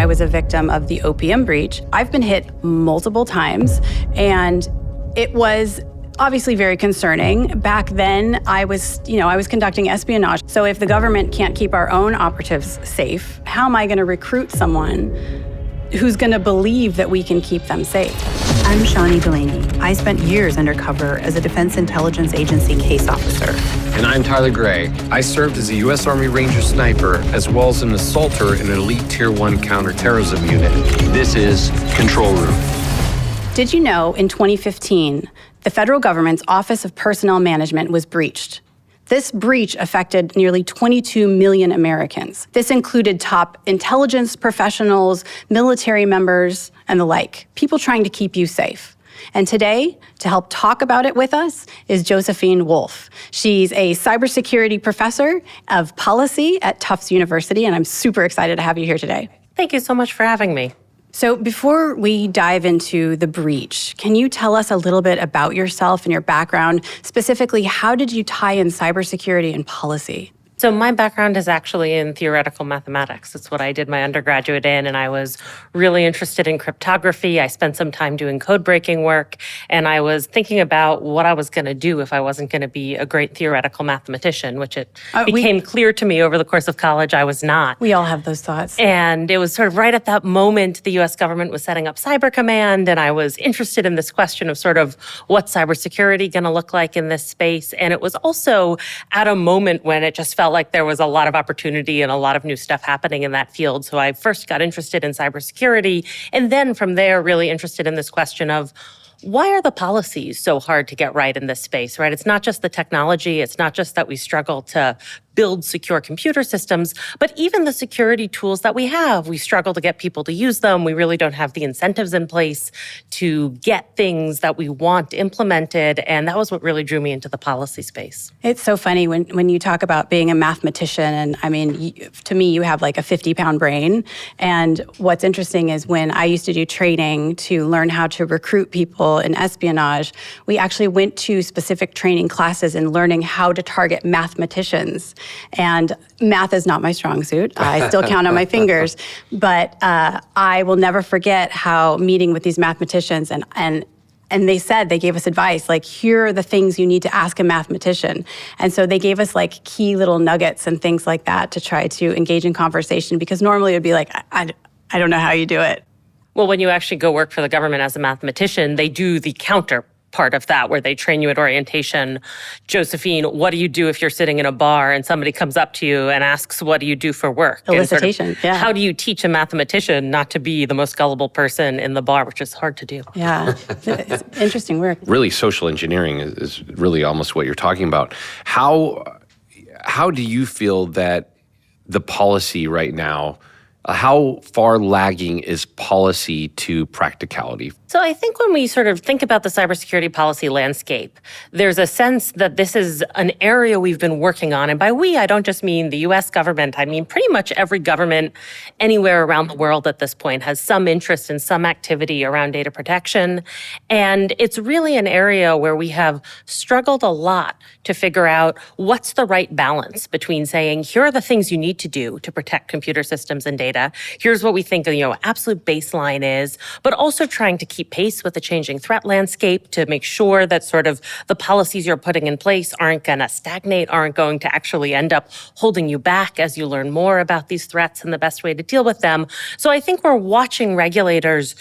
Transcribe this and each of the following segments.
I was a victim of the OPM breach. I've been hit multiple times, and it was obviously very concerning. Back then, I was conducting espionage. So if the government can't keep our own operatives safe, how am I going to recruit someone who's going to believe that we can keep them safe? I'm Shawnee Delaney. I spent years undercover as a Defense Intelligence Agency case officer. And I'm Tyler Gray. I served as a U.S. Army Ranger sniper, as well as an assaulter in an elite Tier 1 counterterrorism unit. This is Control Room. Did you know in 2015, the federal government's Office of Personnel Management was breached? This breach affected nearly 22 million Americans. This included top intelligence professionals, military members, and the like, people trying to keep you safe. And today, to help talk about it with us, is Josephine Wolff. She's a cybersecurity professor of policy at Tufts University, and I'm super excited to have you here today. Thank you so much for having me. So before we dive into the breach, can you tell us a little bit about yourself and your background? Specifically, how did you tie in cybersecurity and policy? So my background is actually in theoretical mathematics. It's what I did my undergraduate in, and I was really interested in cryptography. I spent some time doing code breaking work, and I was thinking about what I was going to do if I wasn't going to be a great theoretical mathematician, which it became clear to me over the course of college I was not. We all have those thoughts. And it was sort of right at that moment the U.S. government was setting up Cyber Command, and I was interested in this question of sort of what's cybersecurity going to look like in this space. And it was also at a moment when it just felt like there was a lot of opportunity and a lot of new stuff happening in that field. So I first got interested in cybersecurity, and then from there really interested in this question of why are the policies so hard to get right in this space, right? It's not just the technology. It's not just that we struggle to build secure computer systems, but even the security tools that we have, we struggle to get people to use them. We really don't have the incentives in place to get things that we want implemented. And that was what really drew me into the policy space. It's so funny when you talk about being a mathematician, and I mean, to me, you have like a 50-pound brain. And what's interesting is when I used to do training to learn how to recruit people in espionage, we actually went to specific training classes in learning how to target mathematicians. And math is not my strong suit. I still count on my fingers. But I will never forget how meeting with these mathematicians and they gave us advice, like, here are the things you need to ask a mathematician. And so they gave us like key little nuggets and things like that to try to engage in conversation, because normally it would be like, I don't know how you do it. Well, when you actually go work for the government as a mathematician, they do the counter part of that, where they train you at orientation. Josephine, what do you do if you're sitting in a bar and somebody comes up to you and asks, what do you do for work? Elicitation, yeah. How do you teach a mathematician not to be the most gullible person in the bar, which is hard to do. Yeah, it's interesting work. Really, social engineering is really almost what you're talking about. How do you feel that the policy right now, how far lagging is policy to practicality? So I think when we sort of think about the cybersecurity policy landscape, there's a sense that this is an area we've been working on. And by we, I don't just mean the US government. I mean pretty much every government anywhere around the world at this point has some interest in some activity around data protection. And it's really an area where we have struggled a lot to figure out what's the right balance between saying, here are the things you need to do to protect computer systems and data. Here's what we think, absolute baseline is, but also trying to keep pace with the changing threat landscape to make sure that sort of the policies you're putting in place aren't going to stagnate, aren't going to actually end up holding you back as you learn more about these threats and the best way to deal with them. So I think we're watching regulators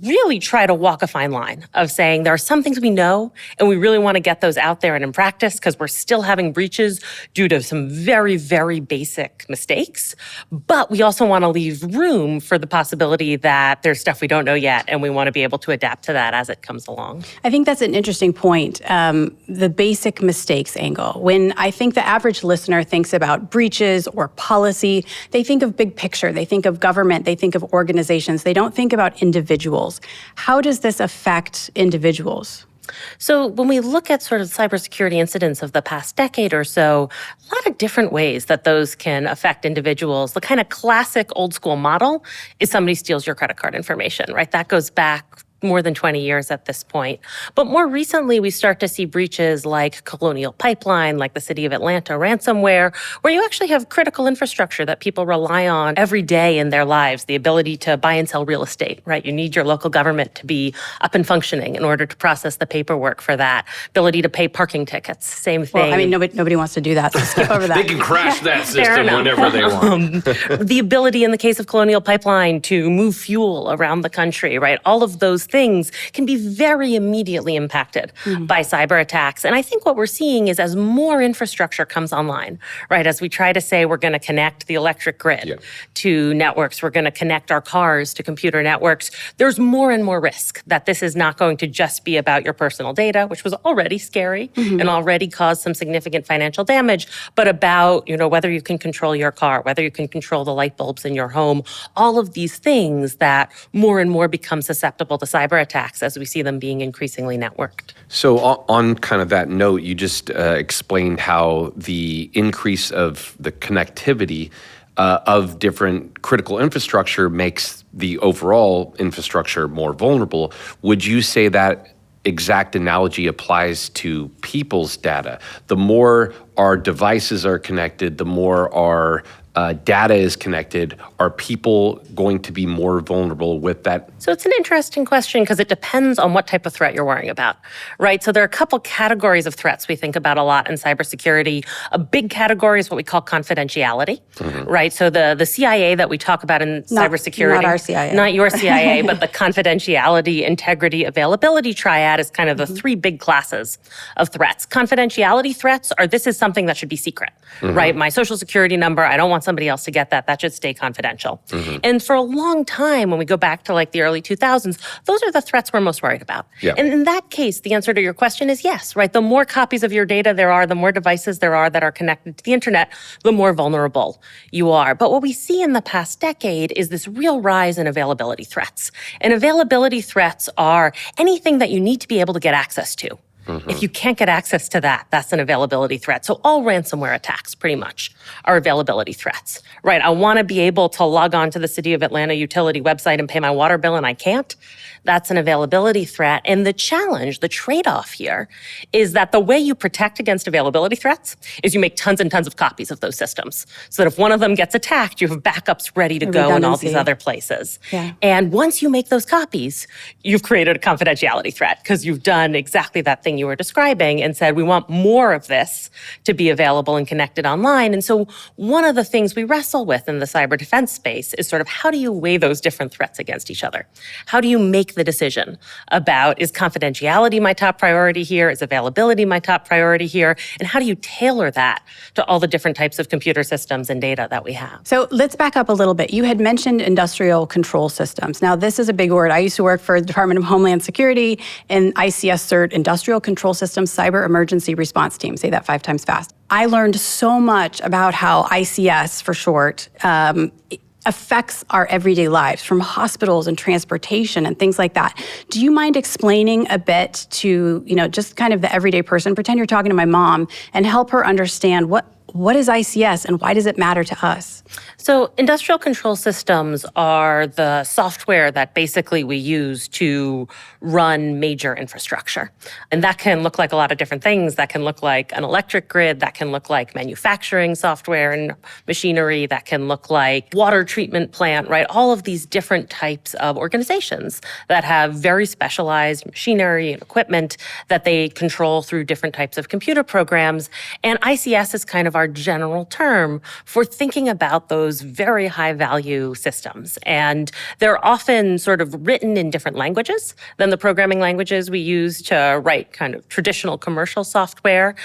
really try to walk a fine line of saying there are some things we know and we really want to get those out there and in practice because we're still having breaches due to some very, very basic mistakes. But we also want to leave room for the possibility that there's stuff we don't know yet and we want to be able to adapt to that as it comes along. I think that's an interesting point, the basic mistakes angle. When I think the average listener thinks about breaches or policy, they think of big picture, they think of government, they think of organizations, they don't think about individuals. How does this affect individuals? So when we look at sort of cybersecurity incidents of the past decade or so, a lot of different ways that those can affect individuals. The kind of classic old school model is somebody steals your credit card information, right? That goes back more than 20 years at this point. But more recently, we start to see breaches like Colonial Pipeline, like the City of Atlanta ransomware, where you actually have critical infrastructure that people rely on every day in their lives, the ability to buy and sell real estate, right? You need your local government to be up and functioning in order to process the paperwork for that, ability to pay parking tickets, same thing. Well, I mean, nobody wants to do that, so skip over that. They can crash that system whenever they want. The ability in the case of Colonial Pipeline to move fuel around the country, right? All of those things can be very immediately impacted by cyber attacks. And I think what we're seeing is as more infrastructure comes online, right? As we try to say we're going to connect the electric grid to networks, we're going to connect our cars to computer networks, there's more and more risk that this is not going to just be about your personal data, which was already scary and already caused some significant financial damage, but about, whether you can control your car, whether you can control the light bulbs in your home, all of these things that more and more become susceptible to cyber attacks as we see them being increasingly networked. So on kind of that note, you just explained how the increase of the connectivity of different critical infrastructure makes the overall infrastructure more vulnerable. Would you say that exact analogy applies to people's data? The more our devices are connected, the more our data is connected, are people going to be more vulnerable with that? So it's an interesting question because it depends on what type of threat you're worrying about, right? So there are a couple categories of threats we think about a lot in cybersecurity. A big category is what we call confidentiality, right? So the CIA that we talk about in cybersecurity. Not our CIA. Not your CIA, but the confidentiality, integrity, availability triad is kind of the three big classes of threats. Confidentiality threats are, this is something that should be secret, right? My social security number, I don't want somebody else to get that. That should stay confidential. And for a long time, when we go back to like the early 2000s, those are the threats we're most worried about. And in that case, the answer to your question is yes, right? The more copies of your data there are, the more devices there are that are connected to the internet, the more vulnerable you are. But what we see in the past decade is this real rise in availability threats. And availability threats are anything that you need to be able to get access to. If you can't get access to that, that's an availability threat. So all ransomware attacks pretty much are availability threats, right? I want to be able to log on to the City of Atlanta utility website and pay my water bill and I can't. That's an availability threat. And the challenge, the trade-off here is that the way you protect against availability threats is you make tons and tons of copies of those systems so that if one of them gets attacked, you have backups ready to go in all these other places. And once you make those copies, you've created a confidentiality threat because you've done exactly that thing you were describing and said, we want more of this to be available and connected online. And so one of the things we wrestle with in the cyber defense space is sort of how do you weigh those different threats against each other? How do you make the decision about, is confidentiality my top priority here? Is availability my top priority here? And how do you tailor that to all the different types of computer systems and data that we have? So let's back up a little bit. You had mentioned industrial control systems. Now, this is a big word. I used to work for the Department of Homeland Security and ICS CERT, Industrial Control Systems Cyber Emergency Response Team. Say that 5 times fast. I learned so much about how ICS, for short, affects our everyday lives, from hospitals and transportation and things like that. Do you mind explaining a bit to, just kind of the everyday person, pretend you're talking to my mom, and help her understand what is ICS and why does it matter to us? So industrial control systems are the software that basically we use to run major infrastructure. And that can look like a lot of different things. That can look like an electric grid. That can look like manufacturing software and machinery. That can look like water treatment plant, right? All of these different types of organizations that have very specialized machinery and equipment that they control through different types of computer programs. And ICS is kind of our general term for thinking about those very high value systems. And they're often sort of written in different languages than the programming languages we use to write kind of traditional commercial software.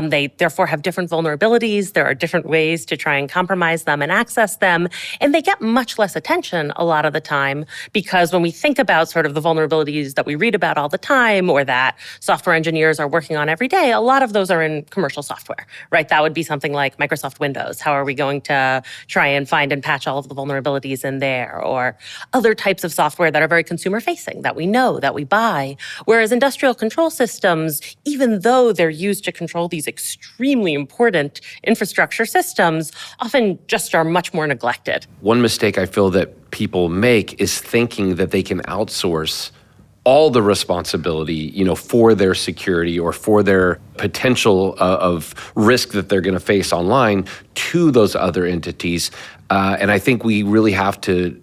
They therefore have different vulnerabilities. There are different ways to try and compromise them and access them. And they get much less attention a lot of the time because when we think about sort of the vulnerabilities that we read about all the time or that software engineers are working on every day, a lot of those are in commercial software, right? That would be something like Microsoft Windows. How are we going to try and find and patch all of the vulnerabilities in there? Or other types of software that are very consumer facing that we know, that we buy. Whereas industrial control systems, even though they're used to control these extremely important infrastructure systems, often just are much more neglected. One mistake I feel that people make is thinking that they can outsource all the responsibility, for their security or for their potential of risk that they're going to face online to those other entities. And I think we really have to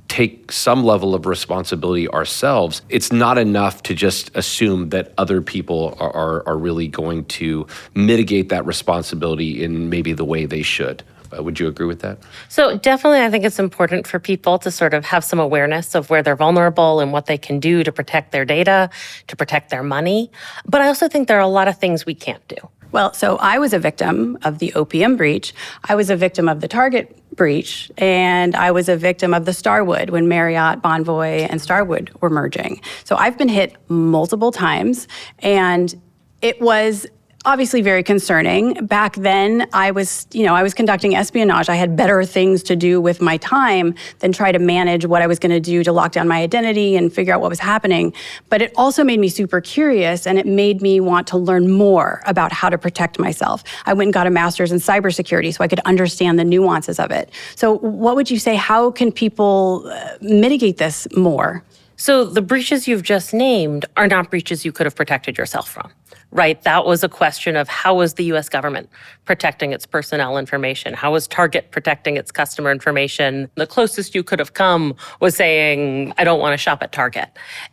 take some level of responsibility ourselves. It's not enough to just assume that other people are really going to mitigate that responsibility in maybe the way they should. Would you agree with that? So definitely, I think it's important for people to sort of have some awareness of where they're vulnerable and what they can do to protect their data, to protect their money. But I also think there are a lot of things we can't do. Well, so I was a victim of the OPM breach. I was a victim of the Target breach, and I was a victim of the Starwood when Marriott, Bonvoy, and Starwood were merging. So I've been hit multiple times, and it was obviously very concerning. Back then, I was conducting espionage. I had better things to do with my time than try to manage what I was going to do to lock down my identity and figure out what was happening. But it also made me super curious, and it made me want to learn more about how to protect myself. I went and got a master's in cybersecurity so I could understand the nuances of it. So what would you say, how can people mitigate this more? So the breaches you've just named are not breaches you could have protected yourself from, right? That was a question of how was the U.S. government protecting its personnel information? How was Target protecting its customer information? The closest you could have come was saying, I don't want to shop at Target.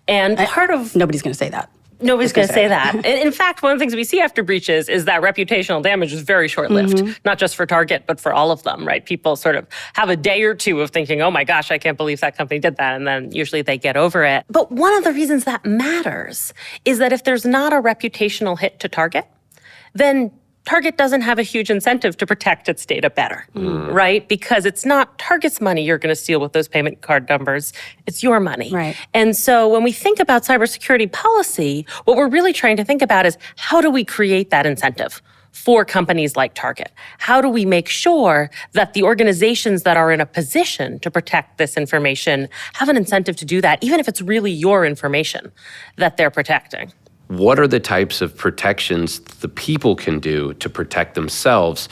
And part of... Nobody's going to say that. Nobody's going to say that. In fact, one of the things we see after breaches is that reputational damage is very short-lived, not just for Target, but for all of them, right? People sort of have a day or two of thinking, oh my gosh, I can't believe that company did that. And then usually they get over it. But one of the reasons that matters is that if there's not a reputational hit to Target, then Target doesn't have a huge incentive to protect its data better, right? Because it's not Target's money you're going to steal with those payment card numbers. It's your money. Right. And so when we think about cybersecurity policy, what we're really trying to think about is how do we create that incentive for companies like Target? How do we make sure that the organizations that are in a position to protect this information have an incentive to do that, even if it's really your information that they're protecting? What are the types of protections the people can do to protect themselves,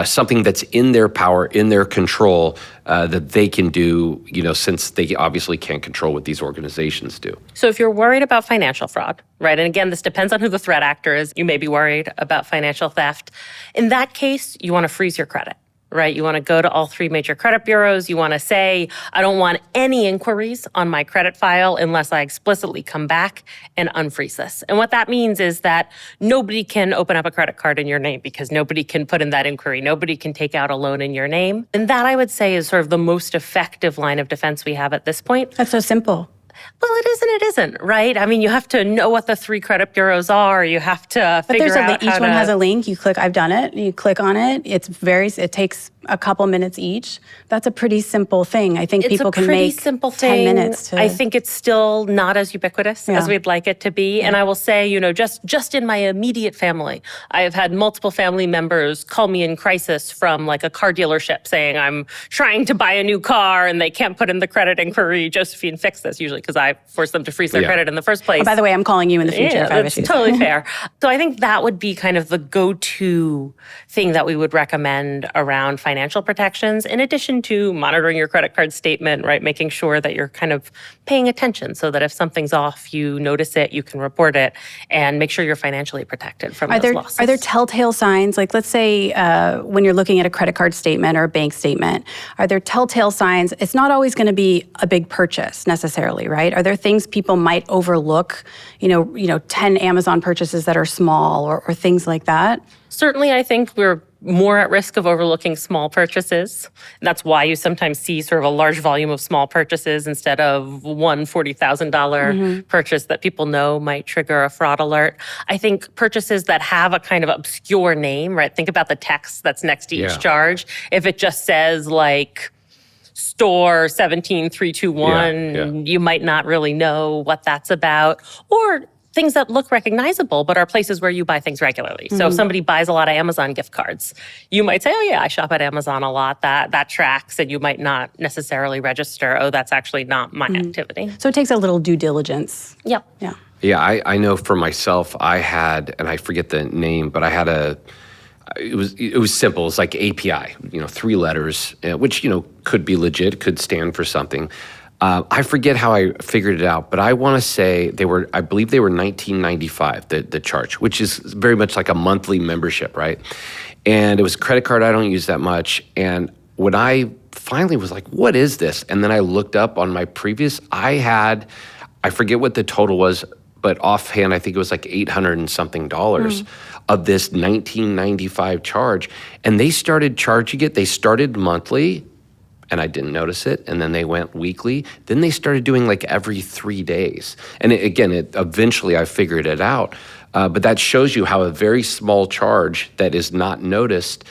something that's in their power, in their control, that they can do, since they obviously can't control what these organizations do? So if you're worried about financial fraud, right, and again, this depends on who the threat actor is, you may be worried about financial theft. In that case, you want to freeze your credit. Right? You want to go to all three major credit bureaus. You want to say, I don't want any inquiries on my credit file unless I explicitly come back and unfreeze this. And what that means is that nobody can open up a credit card in your name because nobody can put in that inquiry. Nobody can take out a loan in your name. And that, I would say, is sort of the most effective line of defense we have at this point. That's so simple. Well, it is and it isn't, right? I mean, you have to know what the three credit bureaus are. You have to figure out each one has a link. You click, I've done it. You click on it. It takes a couple minutes each. That's a pretty simple thing. I think people can make 10 minutes. I think it's still not as ubiquitous as we'd like it to be. And I will say, just in my immediate family, I have had multiple family members call me in crisis from like a car dealership saying, I'm trying to buy a new car and they can't put in the credit inquiry. Josephine, fix this, usually because I forced them to freeze their credit in the first place. Oh, by the way, I'm calling you in the future if I have issues. Totally fair. So I think that would be kind of the go-to thing that we would recommend around financial protections, in addition to monitoring your credit card statement, right? Making sure that you're kind of paying attention so that if something's off, you notice it, you can report it, and make sure you're financially protected from those losses. Are there telltale signs? Like, let's say when you're looking at a credit card statement or a bank statement, are there telltale signs? It's not always going to be a big purchase necessarily, right? Are there things people might overlook, 10 Amazon purchases that are small or things like that? Certainly, I think we're more at risk of overlooking small purchases. And that's why you sometimes see sort of a large volume of small purchases instead of one $40,000 purchase that people know might trigger a fraud alert. I think purchases that have a kind of obscure name, right? Think about the text that's next to each charge. If it just says like store 17321, you might not really know what that's about. Or things that look recognizable, but are places where you buy things regularly. So if somebody buys a lot of Amazon gift cards, you might say, oh yeah, I shop at Amazon a lot. That tracks, and you might not necessarily register, oh, that's actually not my activity. So it takes a little due diligence. Yep. Yeah. Yeah, I know for myself, I had, and I forget the name, but I had it was simple. It's like API, 3 letters, which, could be legit, could stand for something. I forget how I figured it out, but I want to say I believe they were $19.95, the charge, which is very much like a monthly membership, right? And it was a credit card. I don't use that much. And when I finally was like, what is this? And then I looked up on my previous, I forget what the total was, but offhand, I think it was like $800 and something of this $19.95 charge. And they started charging it. They started monthly, and I didn't notice it. And then they went weekly. Then they started doing like every 3 days. And eventually I figured it out. But that shows you how a very small charge that is not noticed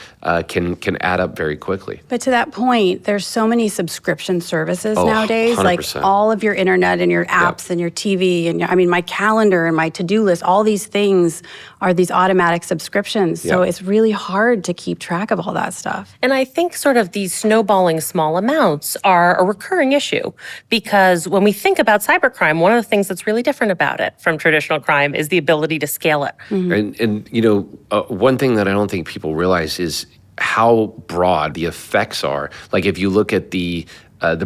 can add up very quickly. But to that point, there's so many subscription services nowadays. 100%. Like all of your internet and your apps and your TV and my calendar and my to-do list, all these things are these automatic subscriptions. So it's really hard to keep track of all that stuff. And I think sort of these snowballing small amounts are a recurring issue, because when we think about cybercrime, one of the things that's really different about it from traditional crime is the ability to scale it. And one thing that I don't think people realize is how broad the effects are. Like if you look at the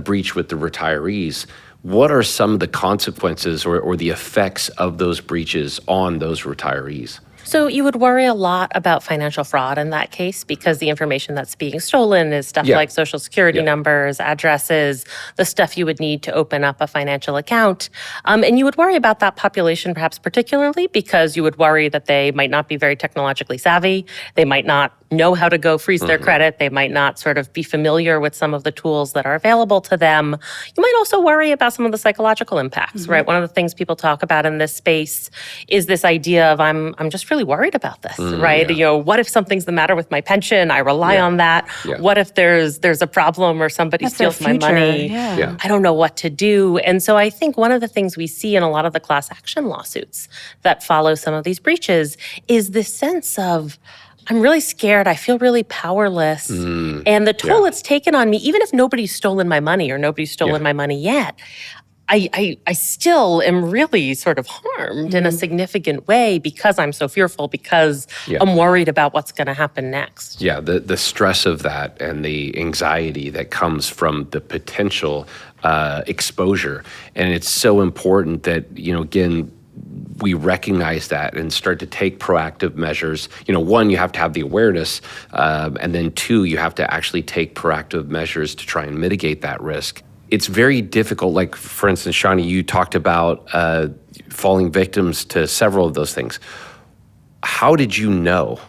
breach with the retirees, what are some of the consequences or the effects of those breaches on those retirees? So you would worry a lot about financial fraud in that case, because the information that's being stolen is stuff like social security numbers, addresses, the stuff you would need to open up a financial account. And you would worry about that population perhaps particularly because you would worry that they might not be very technologically savvy. They might not know how to go freeze their credit. They might not sort of be familiar with some of the tools that are available to them. You might also worry about some of the psychological impacts, right? One of the things people talk about in this space is this idea of I'm just really worried about this, right? What if something's the matter with my pension? I rely on that. What if there's a problem or somebody steals my money? I don't know what to do. And so I think one of the things we see in a lot of the class action lawsuits that follow some of these breaches is this sense of, I'm really scared. I feel really powerless. And the toll it's taken on me, even if nobody's stolen my money or nobody's stolen my money yet, I still am really sort of harmed in a significant way because I'm so fearful, because I'm worried about what's going to happen next. Yeah, the stress of that and the anxiety that comes from the potential exposure. And it's so important that, again, we recognize that and start to take proactive measures. One, you have to have the awareness, and then two, you have to actually take proactive measures to try and mitigate that risk. It's very difficult. Like, for instance, Shawnee, you talked about falling victims to several of those things. How did you know?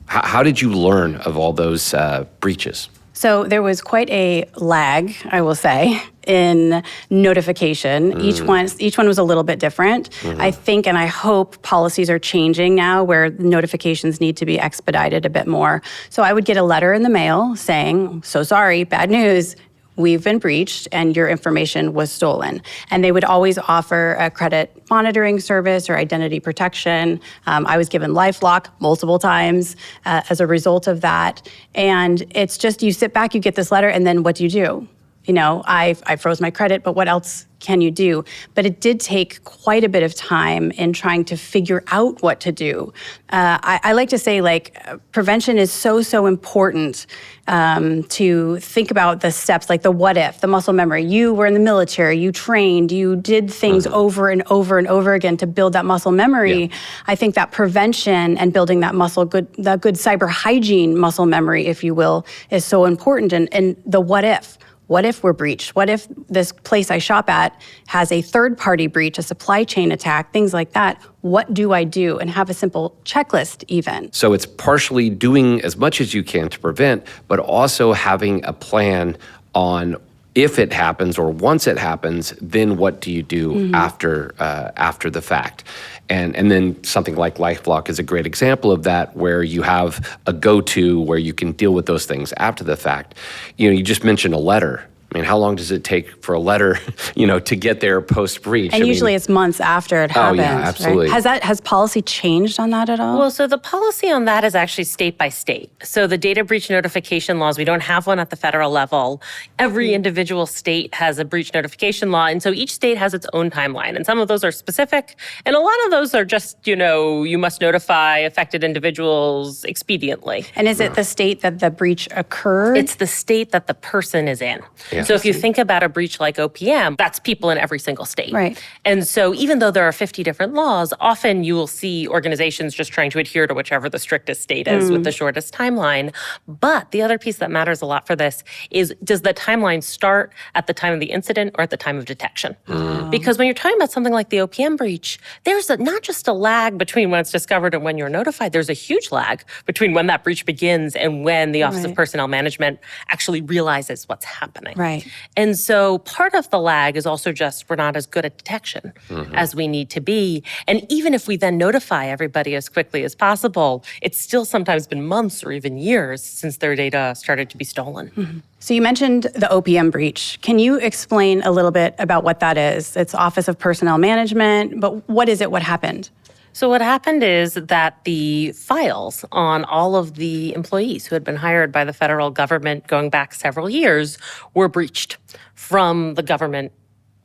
How did you learn of all those breaches? So there was quite a lag, I will say, in notification. Each one was a little bit different. I think and I hope policies are changing now where notifications need to be expedited a bit more. So I would get a letter in the mail saying, so sorry, bad news, we've been breached and your information was stolen. And they would always offer a credit monitoring service or identity protection. I was given LifeLock multiple times as a result of that. And it's just, you sit back, you get this letter, and then what do? I froze my credit, but what else can you do? But it did take quite a bit of time in trying to figure out what to do. I like to say, prevention is so important to think about the steps, like the what if, the muscle memory. You were in the military, you trained, you did things over and over and over again to build that muscle memory. I think that prevention and building that the good cyber hygiene muscle memory, if you will, is so important. And the what if. What if we're breached? What if this place I shop at has a third-party breach, a supply chain attack, things like that? What do I do? And have a simple checklist even. So it's partially doing as much as you can to prevent, but also having a plan on if it happens or once it happens, then what do you do after the fact? And then something like LifeLock is a great example of that, where you have a go-to where you can deal with those things after the fact. You just mentioned a letter. I mean, how long does it take for a letter, to get there post-breach? And usually it's months after it happens. Oh, yeah, absolutely. Right? Has policy changed on that at all? Well, so the policy on that is actually state by state. So the data breach notification laws, we don't have one at the federal level. Every individual state has a breach notification law, and so each state has its own timeline. And some of those are specific, and a lot of those are just, you must notify affected individuals expediently. And is it the state that the breach occurred? It's the state that the person is in. Yeah. So if you think about a breach like OPM, that's people in every single state. Right. And so even though there are 50 different laws, often you will see organizations just trying to adhere to whichever the strictest state is with the shortest timeline. But the other piece that matters a lot for this is, does the timeline start at the time of the incident or at the time of detection? Because when you're talking about something like the OPM breach, there's not just a lag between when it's discovered and when you're notified, there's a huge lag between when that breach begins and when the Office of Personnel Management actually realizes what's happening. Right. And so part of the lag is also just we're not as good at detection as we need to be. And even if we then notify everybody as quickly as possible, it's still sometimes been months or even years since their data started to be stolen. So you mentioned the OPM breach. Can you explain a little bit about what that is? It's Office of Personnel Management, but what is it? What happened? So what happened is that the files on all of the employees who had been hired by the federal government going back several years were breached from the government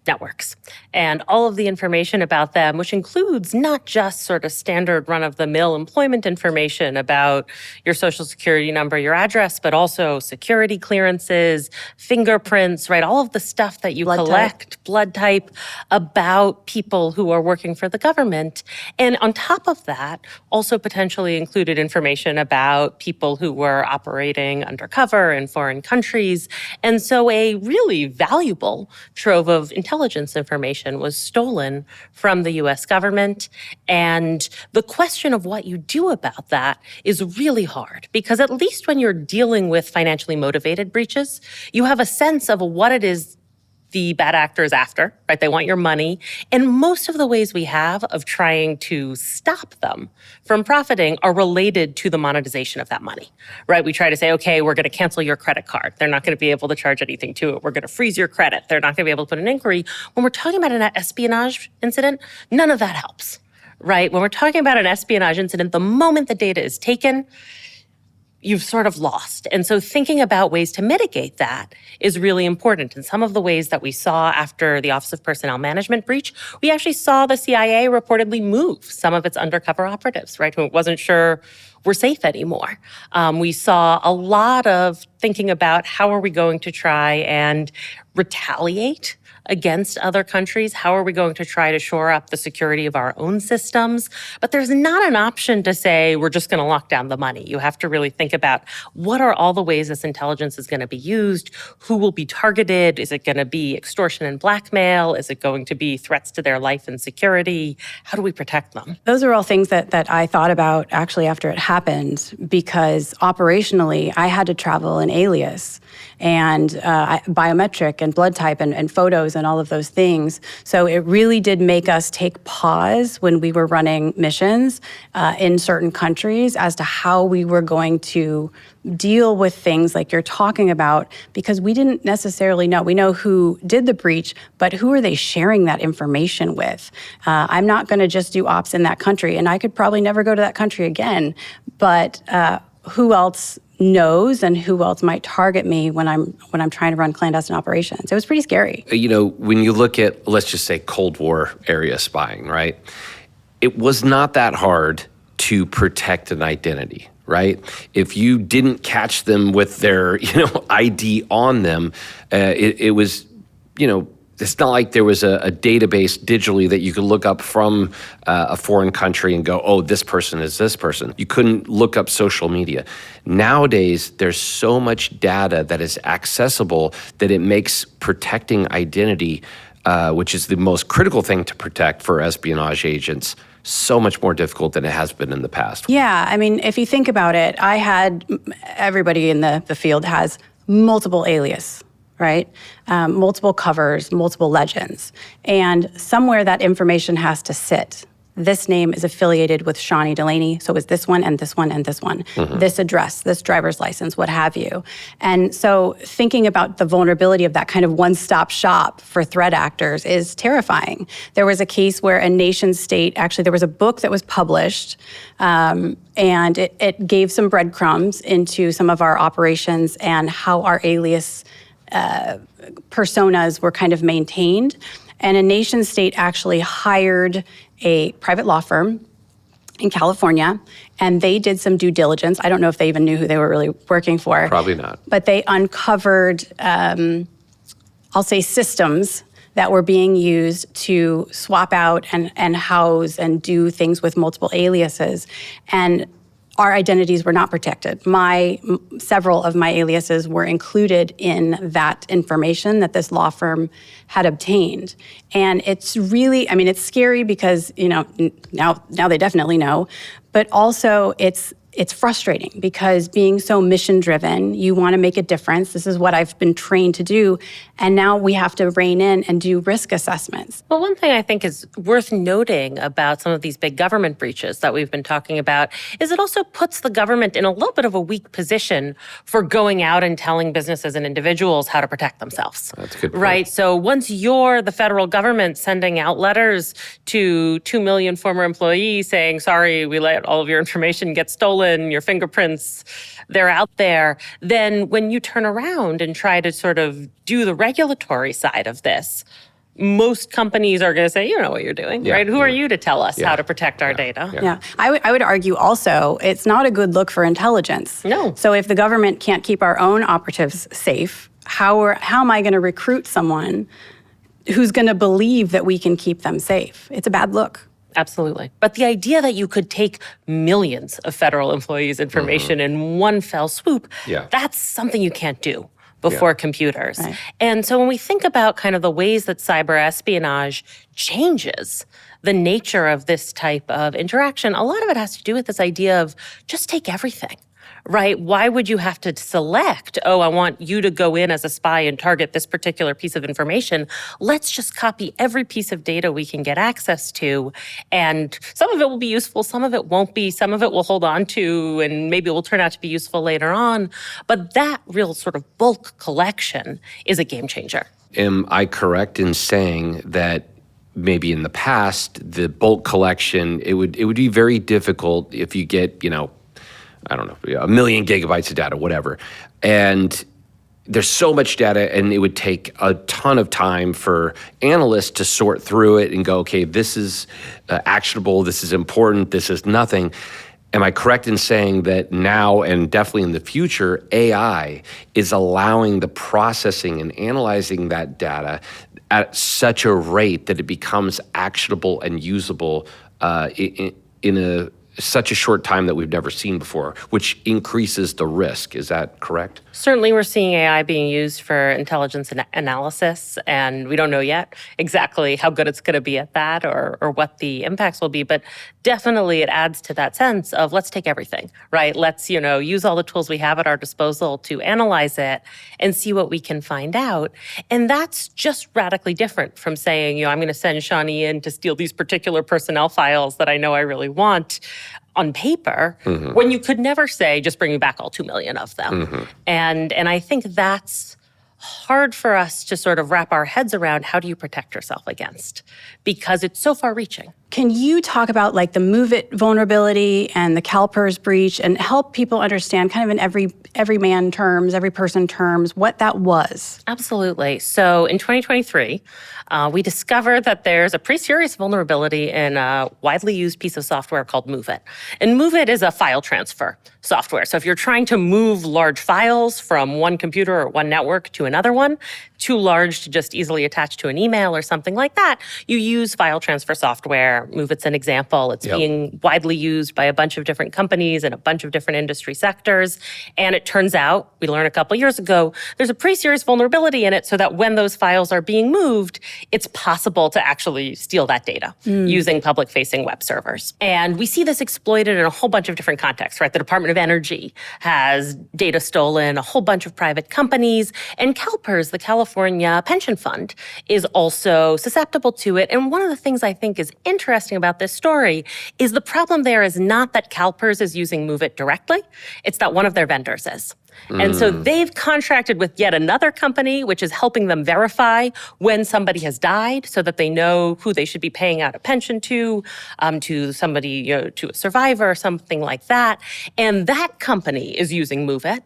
networks. And all of the information about them, which includes not just sort of standard run-of-the-mill employment information about your social security number, your address, but also security clearances, fingerprints, right? All of the stuff that you collect, blood type, about people who are working for the government. And on top of that, also potentially included information about people who were operating undercover in foreign countries. And so a really valuable trove of intelligence information was stolen from the US government. And the question of what you do about that is really hard, because at least when you're dealing with financially motivated breaches, you have a sense of what it is the bad actor is after, right? They want your money. And most of the ways we have of trying to stop them from profiting are related to the monetization of that money, right? We try to say, okay, we're going to cancel your credit card. They're not going to be able to charge anything to it. We're going to freeze your credit. They're not going to be able to put an inquiry. When we're talking about an espionage incident, none of that helps, right? When we're talking about an espionage incident, the moment the data is taken, you've sort of lost. And so thinking about ways to mitigate that is really important. And some of the ways that we saw after the Office of Personnel Management breach, we actually saw the CIA reportedly move some of its undercover operatives, right, who wasn't sure were safe anymore. We saw a lot of thinking about how are we going to try and retaliate against other countries? How are we going to try to shore up the security of our own systems? But there's not an option to say we're just going to lock down the money. You have to really think about what are all the ways this intelligence is going to be used? Who will be targeted? Is it going to be extortion and blackmail? Is it going to be threats to their life and security? How do we protect them? Those are all things that I thought about actually after it happened, because operationally I had to travel an alias and biometric and blood type and photos and all of those things. So it really did make us take pause when we were running missions in certain countries as to how we were going to deal with things like you're talking about, because we didn't necessarily know. We know who did the breach, but who are they sharing that information with? I'm not going to just do ops in that country, and I could probably never go to that country again, but who else knows and who else might target me when I'm trying to run clandestine operations? It was pretty scary. You know, when you look at, let's just say, Cold War area spying, right? It was not that hard to protect an identity, right? If you didn't catch them with their, ID on them, it was, it's not like there was a database digitally that you could look up from a foreign country and go, oh, this person is this person. You couldn't look up social media. Nowadays, there's so much data that is accessible that it makes protecting identity, which is the most critical thing to protect for espionage agents, so much more difficult than it has been in the past. Yeah, I mean, if you think about it, everybody in the field has multiple alias, right? Multiple covers, multiple legends. And somewhere that information has to sit. This name is affiliated with Shawnee Delaney, so is this one and this one and this one. Mm-hmm. This address, this driver's license, what have you. And so thinking about the vulnerability of that kind of one-stop shop for threat actors is terrifying. There was a case where a nation state, actually there was a book that was published, and it gave some breadcrumbs into some of our operations and how our alias personas were kind of maintained. And a nation state actually hired a private law firm in California, and they did some due diligence. I don't know if they even knew who they were really working for. Probably not. But they uncovered I'll say systems that were being used to swap out and house and do things with multiple aliases. And our identities were not protected. Several of my aliases were included in that information that this law firm had obtained. And it's really, I mean, it's scary because, now they definitely know, but also it's frustrating because being so mission driven, you want to make a difference. This is what I've been trained to do. And now we have to rein in and do risk assessments. Well, one thing I think is worth noting about some of these big government breaches that we've been talking about is it also puts the government in a little bit of a weak position for going out and telling businesses and individuals how to protect themselves. That's a good point. Right? So once you're the federal government sending out letters to 2 million former employees saying, sorry, we let all of your information get stolen, your fingerprints, they're out there, then when you turn around and try to sort of do the regulatory side of this, most companies are going to say, you know what you're doing, right? Who are you to tell us how to protect our data? Yeah. I would argue also, it's not a good look for intelligence. No. So if the government can't keep our own operatives safe, how am I going to recruit someone who's going to believe that we can keep them safe? It's a bad look. Absolutely. But the idea that you could take millions of federal employees' information in one fell swoop, that's something you can't do before computers. Right. And so when we think about kind of the ways that cyber espionage changes the nature of this type of interaction, a lot of it has to do with this idea of just take everything. Right? Why would you have to select, I want you to go in as a spy and target this particular piece of information? Let's just copy every piece of data we can get access to. And some of it will be useful, some of it won't be, some of it we'll hold on to, and maybe it will turn out to be useful later on. But that real sort of bulk collection is a game changer. Am I correct in saying that maybe in the past, the bulk collection, it would be very difficult if you get, I don't know, 1 million gigabytes of data, whatever. And there's so much data, and it would take a ton of time for analysts to sort through it and go, okay, this is actionable, this is important, this is nothing. Am I correct in saying that now, and definitely in the future, AI is allowing the processing and analyzing that data at such a rate that it becomes actionable and usable in such a short time that we've never seen before, which increases the risk. Is that correct? Certainly, we're seeing AI being used for intelligence analysis, and we don't know yet exactly how good it's going to be at that or what the impacts will be. But definitely, it adds to that sense of let's take everything, right? Let's use all the tools we have at our disposal to analyze it and see what we can find out. And that's just radically different from saying, I'm going to send Shawnee in to steal these particular personnel files that I know I really want on paper, when you could never say, just bring me back all 2 million of them. And I think that's hard for us to sort of wrap our heads around. How do you protect yourself against? Because it's so far reaching. Can you talk about like the MOVEit vulnerability and the CalPERS breach and help people understand kind of in every man terms, every person terms, what that was? Absolutely. So in 2023, we discovered that there's a pretty serious vulnerability in a widely used piece of software called MOVEit. And MOVEit is a file transfer software. So if you're trying to move large files from one computer or one network to another one, too large to just easily attach to an email or something like that, you use file transfer software. MOVEit's an example. It's being widely used by a bunch of different companies and a bunch of different industry sectors. And it turns out, we learned a couple years ago, there's a pretty serious vulnerability in it so that when those files are being moved, it's possible to actually steal that data using public-facing web servers. And we see this exploited in a whole bunch of different contexts, right? The Department of Energy has data stolen, a whole bunch of private companies, and CalPERS, the California Pension Fund, is also susceptible to it. And one of the things I think is interesting about this story is the problem there is not that CalPERS is using MOVEit directly, it's that one of their vendors is. And so they've contracted with yet another company, which is helping them verify when somebody has died so that they know who they should be paying out a pension to somebody, to a survivor or something like that. And that company is using MOVEit.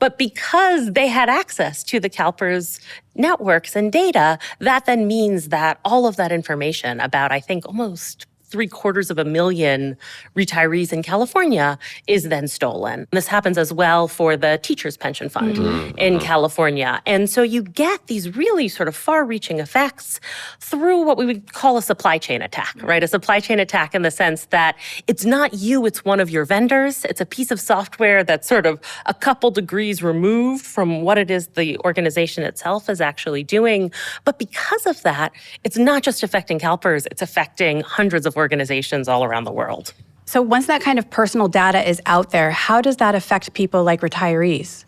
But because they had access to the CalPERS networks and data, that then means that all of that information about, I think, almost 750,000 retirees in California is then stolen. This happens as well for the teachers' pension fund in California. And so you get these really sort of far-reaching effects through what we would call a supply chain attack, right? A supply chain attack in the sense that it's not you, it's one of your vendors. It's a piece of software that's sort of a couple degrees removed from what it is the organization itself is actually doing. But because of that, it's not just affecting CalPERS, it's affecting hundreds of organizations all around the world. So once that kind of personal data is out there, how does that affect people like retirees?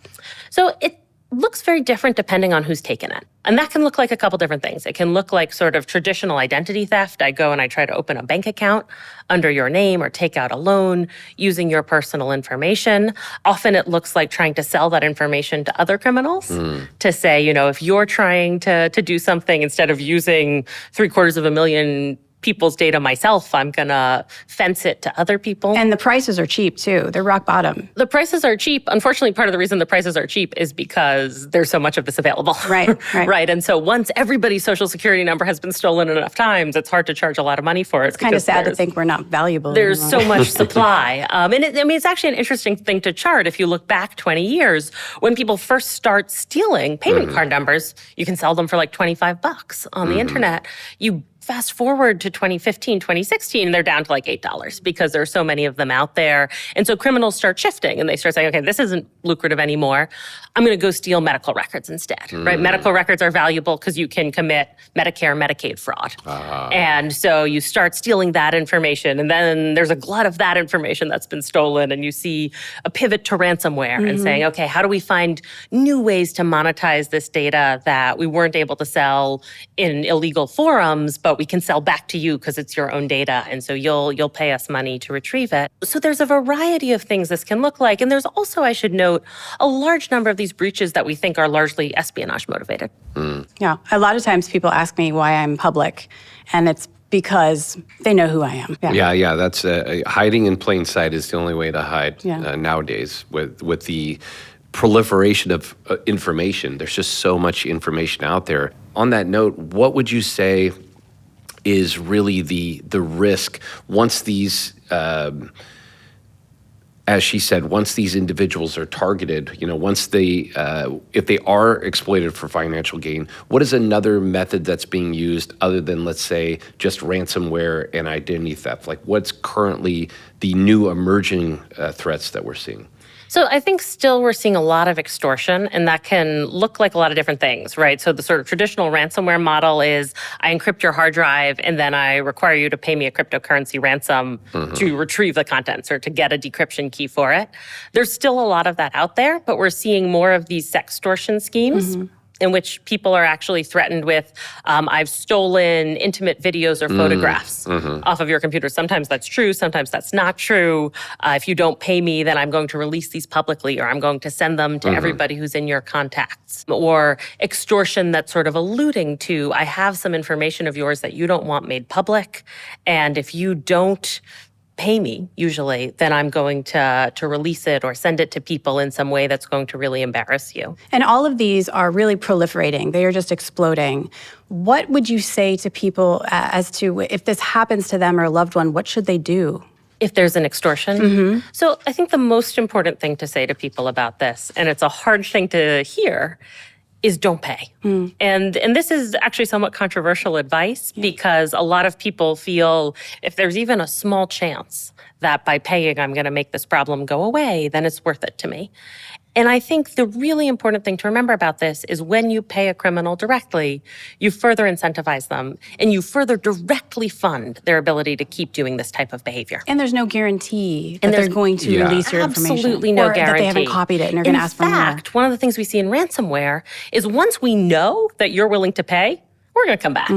So it looks very different depending on who's taken it. And that can look like a couple different things. It can look like sort of traditional identity theft. I go and I try to open a bank account under your name or take out a loan using your personal information. Often it looks like trying to sell that information to other criminals to say, you know, if you're trying to do something, instead of using 750,000 people's data myself, I'm going to fence it to other people. And the prices are cheap too. They're rock bottom. The prices are cheap. Unfortunately, part of the reason the prices are cheap is because there's so much of this available. Right. Right. And so once everybody's social security number has been stolen enough times, it's hard to charge a lot of money for it. It's kind of sad to think we're not valuable There's anymore. so much supply. It's actually an interesting thing to chart. If you look back 20 years, when people first start stealing payment card numbers, you can sell them for like $25 on the internet. You fast forward to 2015, 2016, they're down to like $8 because there are so many of them out there. And so criminals start shifting and they start saying, okay, this isn't lucrative anymore. I'm going to go steal medical records instead, right? Medical records are valuable because you can commit Medicare, Medicaid fraud. And so you start stealing that information, and then there's a glut of that information that's been stolen, and you see a pivot to ransomware and saying, okay, how do we find new ways to monetize this data that we weren't able to sell in illegal forums, but we can sell back to you because it's your own data, and so you'll pay us money to retrieve it. So there's a variety of things this can look like, and there's also, I should note, a large number of these breaches that we think are largely espionage motivated. Yeah. A lot of times people ask me why I'm public, and it's because they know who I am. Yeah. That's hiding in plain sight is the only way to hide Yeah. nowadays with the proliferation of information. There's just so much information out there. On that note, what would you say is really the risk once these, as she said, once these individuals are targeted, once they, if they are exploited for financial gain, what is another method that's being used other than, let's say, just ransomware and identity theft? Like, what's currently the new emerging threats that we're seeing? So I think still we're seeing a lot of extortion, and that can look like a lot of different things, right? So the sort of traditional ransomware model is I encrypt your hard drive and then I require you to pay me a cryptocurrency ransom to retrieve the contents or to get a decryption key for it. There's still a lot of that out there, but we're seeing more of these sextortion schemes. In which people are actually threatened with, I've stolen intimate videos or photographs off of your computer. Sometimes that's true, sometimes that's not true. If you don't pay me, then I'm going to release these publicly, or I'm going to send them to everybody who's in your contacts. Or extortion that's sort of alluding to, I have some information of yours that you don't want made public, and if you don't pay me, usually, then I'm going to release it or send it to people in some way that's going to really embarrass you. And all of these are really proliferating. They are just exploding. What would you say to people as to if this happens to them or a loved one, what should they do? If there's an extortion? So I think the most important thing to say to people about this, and it's a hard thing to hear, is don't pay. And this is actually somewhat controversial advice because a lot of people feel if there's even a small chance that by paying I'm going to make this problem go away, then it's worth it to me. And I think the really important thing to remember about this is when you pay a criminal directly, you further incentivize them and you further directly fund their ability to keep doing this type of behavior. And there's no guarantee that they're going to release your information. Absolutely no or guarantee. That they haven't copied it and are going to ask for more. In fact, one of the things we see in ransomware is once we know that you're willing to pay, we're going to come back,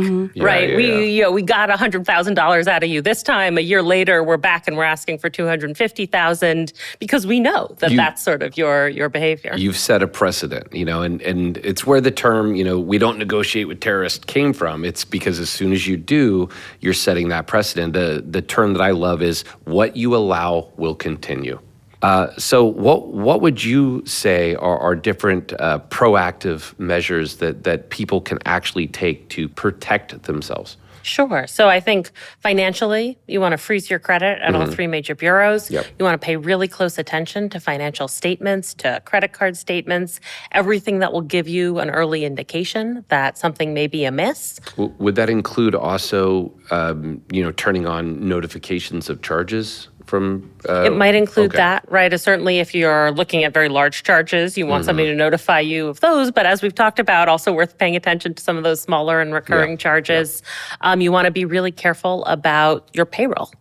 right? We got $100,000 out of you this time. A year later, we're back and we're asking for $250,000 because we know that that's sort of your behavior. You've set a precedent, and it's where the term, we don't negotiate with terrorists came from. It's because as soon as you do, you're setting that precedent. The term that I love is what you allow will continue. So what would you say are different proactive measures that people can actually take to protect themselves? Sure. So I think financially, you want to freeze your credit at all three major bureaus. Yep. You want to pay really close attention to financial statements, to credit card statements, everything that will give you an early indication that something may be amiss. Would that include also, turning on notifications of charges from? It might include okay. that, right? Certainly, if you're looking at very large charges, you want somebody to notify you of those. But as we've talked about, also worth paying attention to some of those smaller and recurring charges. You want to be really careful about your payroll.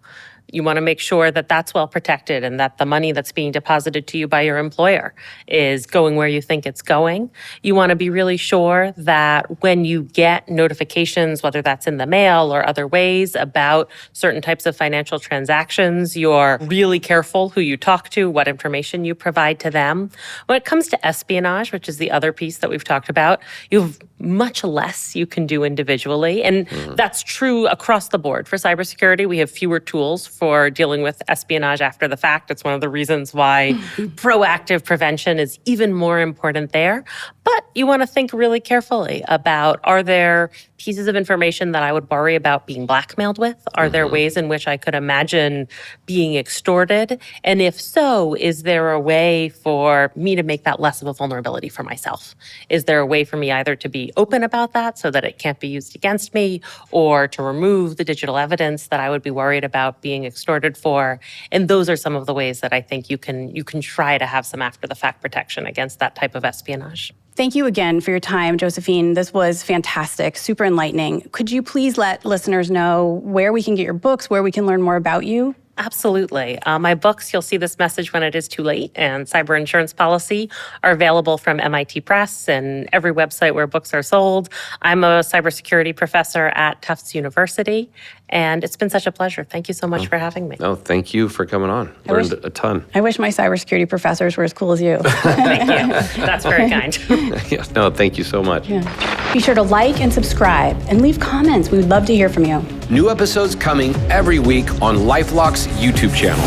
You want to make sure that that's well protected and that the money that's being deposited to you by your employer is going where you think it's going. You want to be really sure that when you get notifications, whether that's in the mail or other ways about certain types of financial transactions, you're really careful who you talk to, what information you provide to them. When it comes to espionage, which is the other piece that we've talked about, you have much less you can do individually. And that's true across the board. For cybersecurity, we have fewer tools for dealing with espionage after the fact. It's one of the reasons why proactive prevention is even more important there. But you want to think really carefully about, are there pieces of information that I would worry about being blackmailed with? Are there ways in which I could imagine being extorted? And if so, is there a way for me to make that less of a vulnerability for myself? Is there a way for me either to be open about that so that it can't be used against me, or to remove the digital evidence that I would be worried about being extorted for? And those are some of the ways that I think you can try to have some after the fact protection against that type of espionage. Thank you again for your time, Josephine. This was fantastic, super enlightening. Could you please let listeners know where we can get your books, where we can learn more about you? Absolutely. My books, You'll See This Message When It Is Too Late, and Cyber Insurance Policy are available from MIT Press and every website where books are sold. I'm a cybersecurity professor at Tufts University, and it's been such a pleasure. Thank you so much for having me. No, thank you for coming on. Learned a ton. I wish my cybersecurity professors were as cool as you. Thank you. That's very kind. Yeah, no, thank you so much. Yeah. Be sure to like and subscribe and leave comments. We would love to hear from you. New episodes coming every week on LifeLock's YouTube channel.